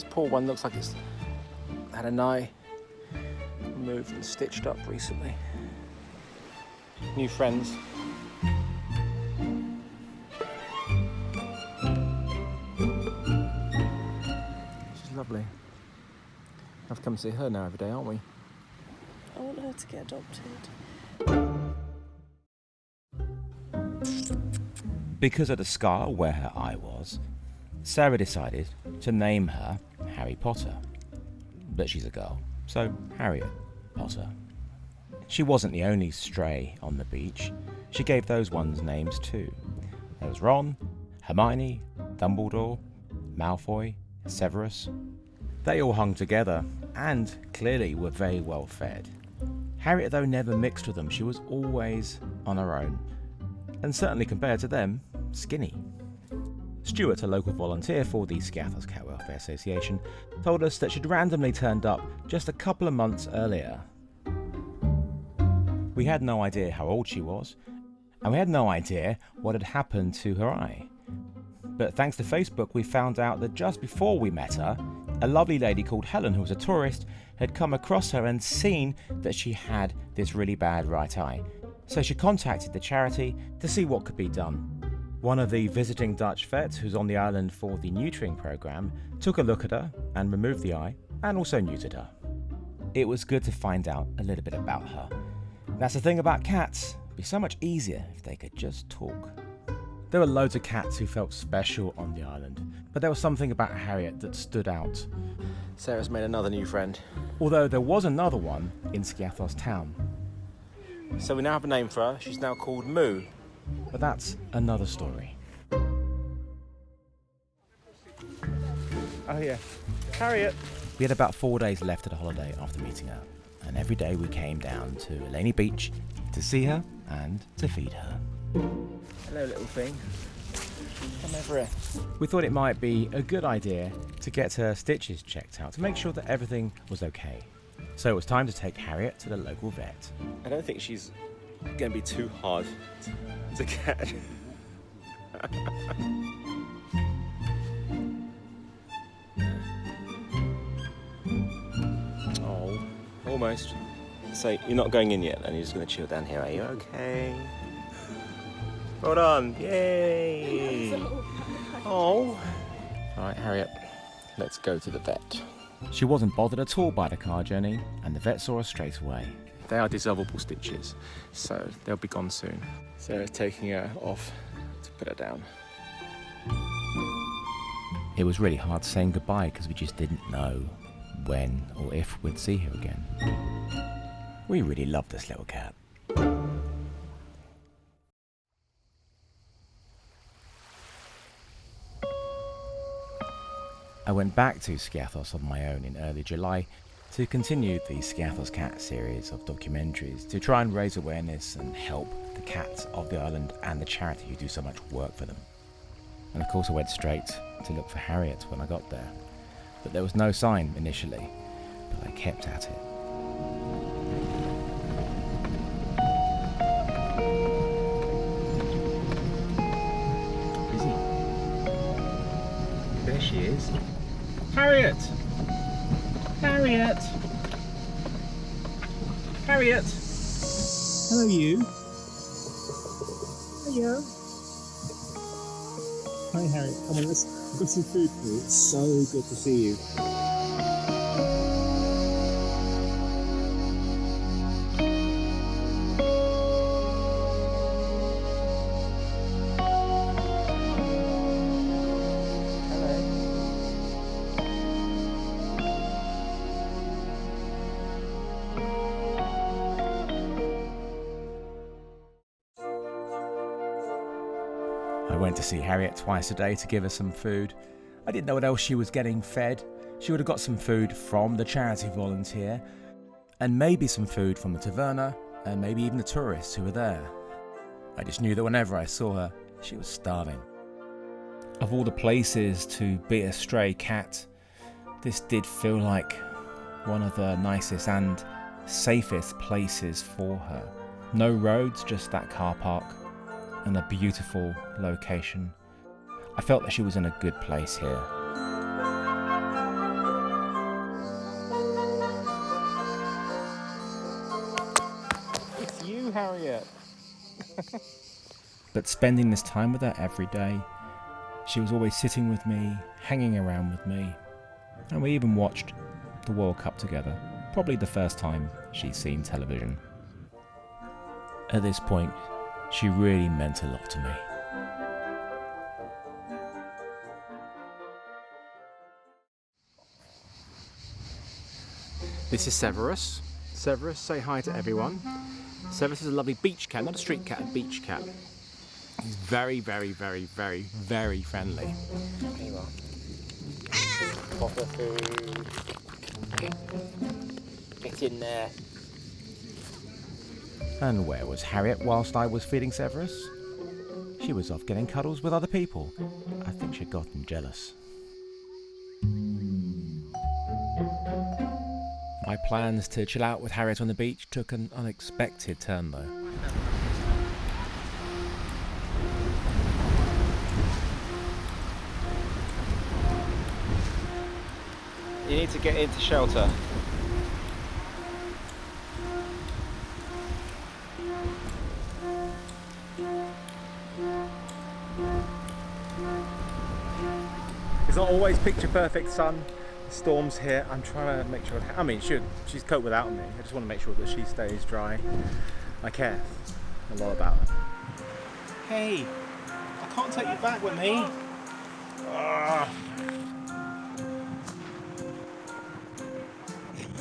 This poor one looks like it's had an eye removed and stitched up recently. New friends. She's lovely. Have to come see her now every day, aren't we? I want her to get adopted. Because of the scar where her eye was, Sarah decided to name her Harry Potter. But she's a girl, so Harriet Potter. She wasn't the only stray on the beach. She gave those ones names too. There was Ron, Hermione, Dumbledore, Malfoy, Severus. They all hung together and clearly were very well fed. Harriet, though, never mixed with them. She was always on her own, and certainly compared to them, skinny. Stuart, a local volunteer for the Skiathos Cat Welfare Association, told us that she'd randomly turned up just a couple of months earlier. We had no idea how old she was, and we had no idea what had happened to her eye. But thanks to Facebook, we found out that just before we met her, a lovely lady called Helen, who was a tourist, had come across her and seen that she had this really bad right eye. So she contacted the charity to see what could be done. One of the visiting Dutch vets who's on the island for the neutering program took a look at her and removed the eye and also neutered her. It was good to find out a little bit about her. That's the thing about cats. It'd be so much easier if they could just talk. There were loads of cats who felt special on the island, but there was something about Harriet that stood out. Sarah's made another new friend. Although there was another one in Skiathos town. So we now have a name for her. She's now called Moo. But that's another story. Oh yeah, Harriet. We had about 4 days left of the holiday after meeting her, and every day we came down to Eleni Beach to see her and to feed her. Hello, little thing. Come over here. We thought it might be a good idea to get her stitches checked out to make sure that everything was okay. So it was time to take Harriet to the local vet. I don't think she's going to be too hard to get. Oh, almost. So you're not going in yet, and you're just going to chill down here, are you? Okay. Well done. Yay. Oh. All right, Harriet. Let's go to the vet. She wasn't bothered at all by the car journey, and the vet saw her straight away. They are dissolvable stitches, so they'll be gone soon. Sarah's taking her off to put her down. It was really hard saying goodbye because we just didn't know when or if we'd see her again. We really love this little cat. I went back to Skiathos on my own in early July to continue the Skiathos Cat series of documentaries to try and raise awareness and help the cats of the island and the charity who do so much work for them. And of course I went straight to look for Harriet when I got there, but there was no sign initially, but I kept at it. Busy. There she is. Harriet! Harriet! Harriet! Hello, you. Hello. Hi, Harriet. Come on, I've got some food for you. It's so good to see you. I went to see Harriet twice a day to give her some food. I didn't know what else she was getting fed. She would have got some food from the charity volunteer, and maybe some food from the taverna, and maybe even the tourists who were there. I just knew that whenever I saw her, she was starving. Of all the places to be a stray cat, this did feel like one of the nicest and safest places for her. No roads, just that car park, and a beautiful location. I felt that she was in a good place here. But spending this time with her every day, she was always sitting with me, hanging around with me, and we even watched the World Cup together, probably the first time she'd seen television. At this point, she really meant a lot to me. This is Severus. Severus, say hi to everyone. Severus is a lovely beach cat, not a street cat, a beach cat. He's very, very, very, very, very friendly. There you are. Proper food. Get in there. And where was Harriet whilst I was feeding Severus? She was off getting cuddles with other people. I think she'd gotten jealous. My plans to chill out with Harriet on the beach took an unexpected turn though. You need to get into shelter. It's not always picture perfect sun. The storm's here. I'm trying to make sure. She's coped without me. I just want to make sure that she stays dry. I care a lot about her. Hey, I can't take you back with me.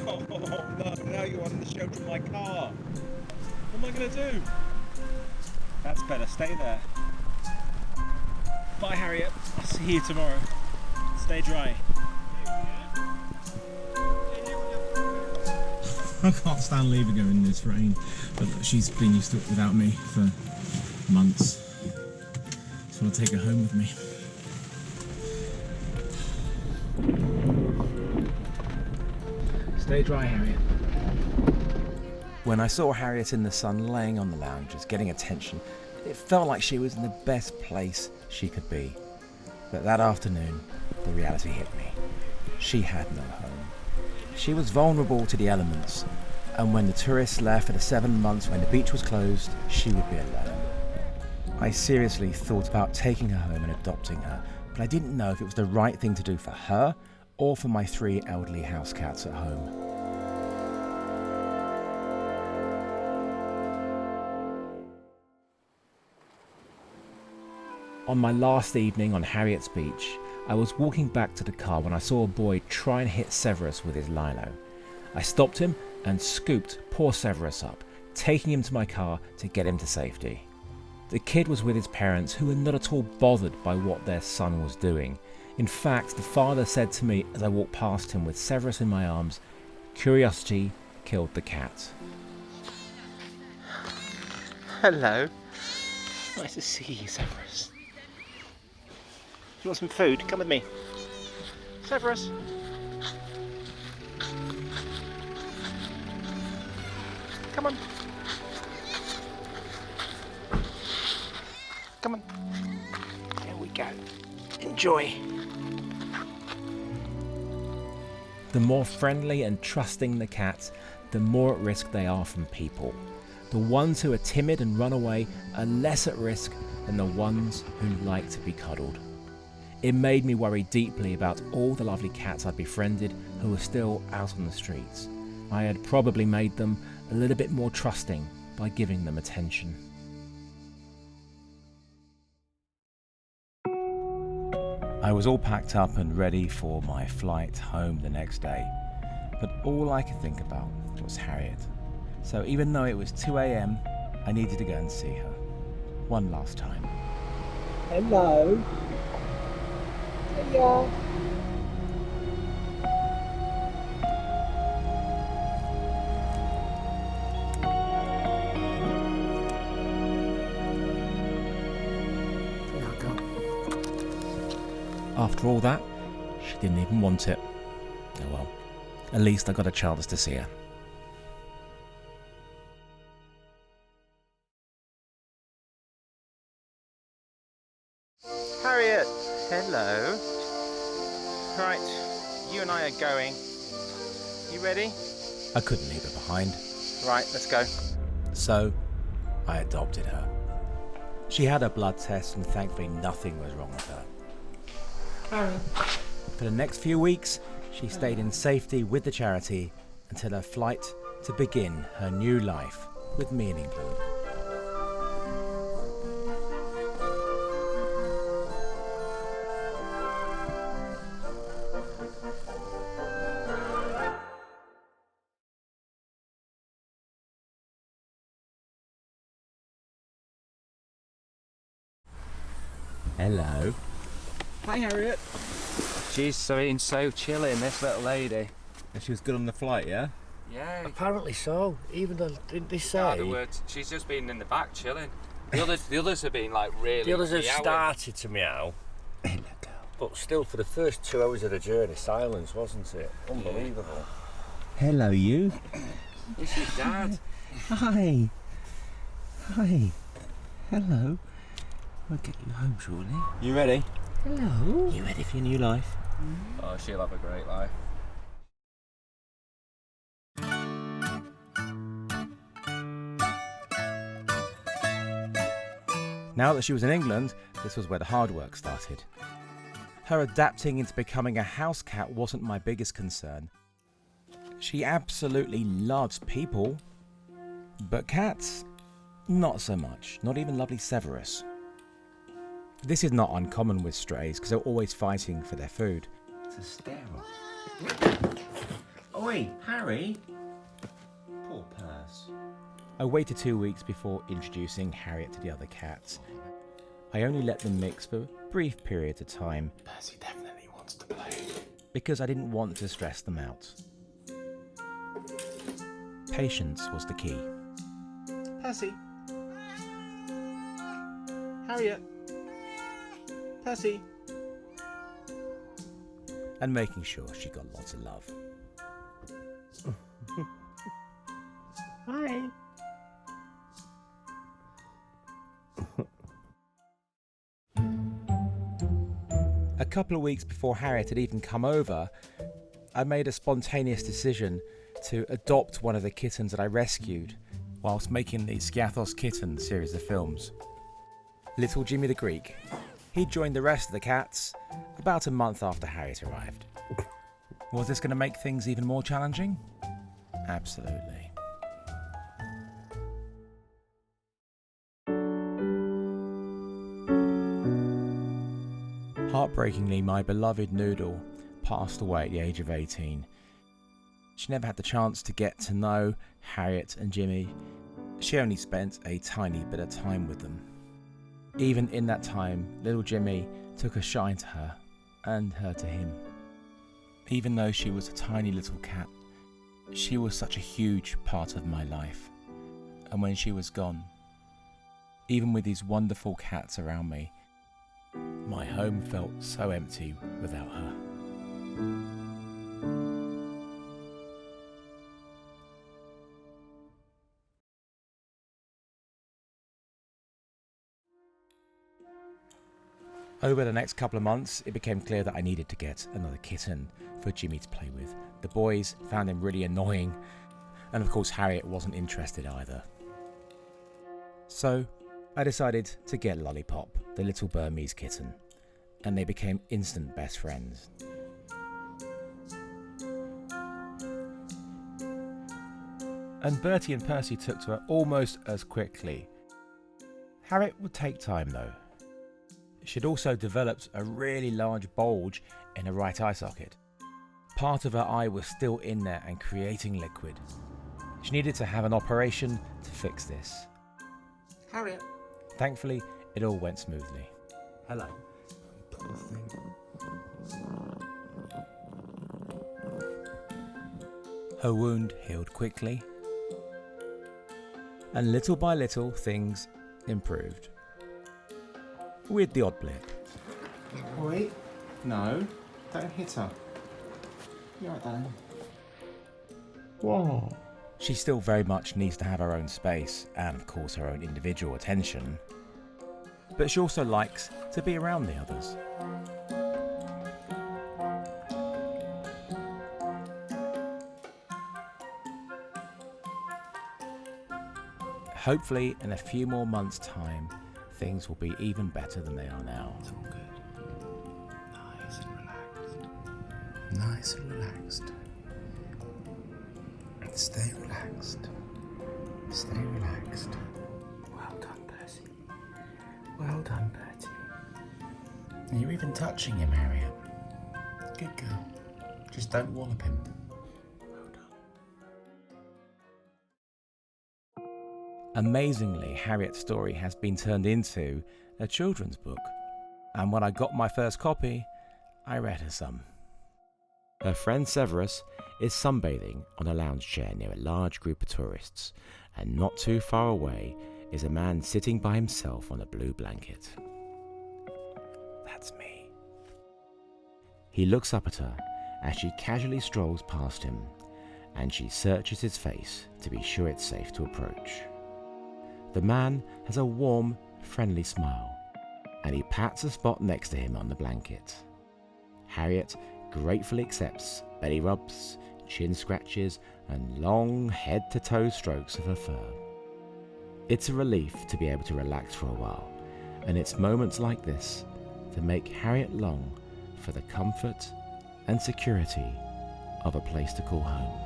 Oh no, now you're under the shelter of my car. What am I going to do? That's better, stay there. Bye Harriet, I'll see you tomorrow. Stay dry. I can't stand leaving her in this rain, but she's been used to it without me for months. Just want to take her home with me. Stay dry, Harriet. When I saw Harriet in the sun laying on the lounge, just getting attention, it felt like she was in the best place she could be. But that afternoon, the reality hit me. She had no home. She was vulnerable to the elements, and when the tourists left for the 7 months when the beach was closed, she would be alone. I seriously thought about taking her home and adopting her, but I didn't know if it was the right thing to do for her or for my 3 elderly house cats at home. On my last evening on Harriet's Beach, I was walking back to the car when I saw a boy try and hit Severus with his lilo. I stopped him and scooped poor Severus up, taking him to my car to get him to safety. The kid was with his parents, who were not at all bothered by what their son was doing. In fact, the father said to me as I walked past him with Severus in my arms, "Curiosity killed the cat." Hello. Nice to see you, Severus. You want some food? Come with me. Severus. Come on. Come on. There we go. Enjoy. The more friendly and trusting the cats, the more at risk they are from people. The ones who are timid and run away are less at risk than the ones who like to be cuddled. It made me worry deeply about all the lovely cats I'd befriended who were still out on the streets. I had probably made them a little bit more trusting by giving them attention. I was all packed up and ready for my flight home the next day, but all I could think about was Harriet. So even though it was 2 a.m, I needed to go and see her. One last time. Hello. Hiya. After all that, she didn't even want it. Oh well, at least I got a chance to see her. Harriet, hello. Right, you and I are going. You ready? I couldn't leave her behind. Right, let's go. So, I adopted her. She had a blood test and thankfully nothing was wrong with her. Harry. For the next few weeks, she stayed in safety with the charity until her flight to begin her new life with me in England. Hello. Hi, Harriet. She's been so chilling, this little lady. And she was good on the flight, yeah? Yeah. Apparently so. Even though, didn't they say? The words. She's just been in the back chilling. The others have been like really. The others have meowing. started to meow. But still, for the first 2 hours of the journey, silence, wasn't it? Unbelievable. Hello, you. This is Dad. Hi. Hi. Hello. I'll get you home shortly. You ready? Hello. You ready for your new life? Oh, she'll have a great life. Now that she was in England, this was where the hard work started. Her adapting into becoming a house cat wasn't my biggest concern. She absolutely loves people, but cats, not so much, not even lovely Severus. This is not uncommon with strays because they're always fighting for their food. It's a sterile. Oi, Harry. Poor purse. I waited 2 weeks before introducing Harriet to the other cats. I only let them mix for brief periods of time. Percy definitely wants to play. Because I didn't want to stress them out. Patience was the key. Percy. Harriet. Percy. And making sure she got lots of love. Hi. A couple of weeks before Harriet had even come over, I made a spontaneous decision to adopt one of the kittens that I rescued whilst making the Skiathos Kitten series of films. Little Jimmy the Greek. He joined the rest of the cats about a month after Harriet arrived. Was this going to make things even more challenging? Absolutely. Heartbreakingly, my beloved Noodle passed away at the age of 18. She never had the chance to get to know Harriet and Jimmy. She only spent a tiny bit of time with them. Even in that time, little Jimmy took a shine to her, and her to him. Even though she was a tiny little cat, she was such a huge part of my life. And when she was gone, even with these wonderful cats around me, my home felt so empty without her. Over the next couple of months, it became clear that I needed to get another kitten for Jimmy to play with. The boys found him really annoying, and of course Harriet wasn't interested either. So I decided to get Lollipop, the little Burmese kitten, and they became instant best friends. And Bertie and Percy took to her almost as quickly. Harriet would take time though. She'd also developed a really large bulge in her right eye socket. Part of her eye was still in there and creating liquid. She needed to have an operation to fix this. Harriet. Thankfully, it all went smoothly. Hello. Poor thing. Her wound healed quickly, and little by little things improved. With the odd blip. Wait. No. Don't hit her. You're right, darling. Whoa. She still very much needs to have her own space and of course her own individual attention. But she also likes to be around the others. Hopefully in a few more months' time, things will be even better than they are now. It's all good. Nice and relaxed. Nice and relaxed. Stay relaxed. Stay relaxed. Well done, Percy. Well done, Bertie. You're even touching him, Harriet. Good girl. Just don't wallop him. Well done. Amazingly, Harriet's story has been turned into a children's book. And when I got my first copy, I read her some. Her friend Severus is sunbathing on a lounge chair near a large group of tourists, and not too far away is a man sitting by himself on a blue blanket. That's me. He looks up at her as she casually strolls past him, and she searches his face to be sure it's safe to approach. The man has a warm, friendly smile, and he pats the spot next to him on the blanket. Harriet gratefully accepts belly rubs, chin scratches, and long head-to-toe strokes of her fur. It's a relief to be able to relax for a while, and it's moments like this that make Harriet long for the comfort and security of a place to call home.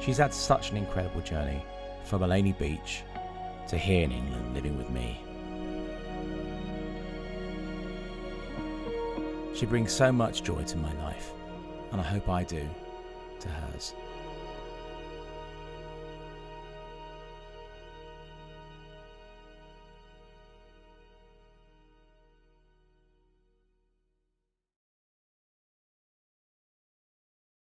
She's had such an incredible journey, from Eleni Beach to here in England living with me. She brings so much joy to my life, and I hope I do to hers.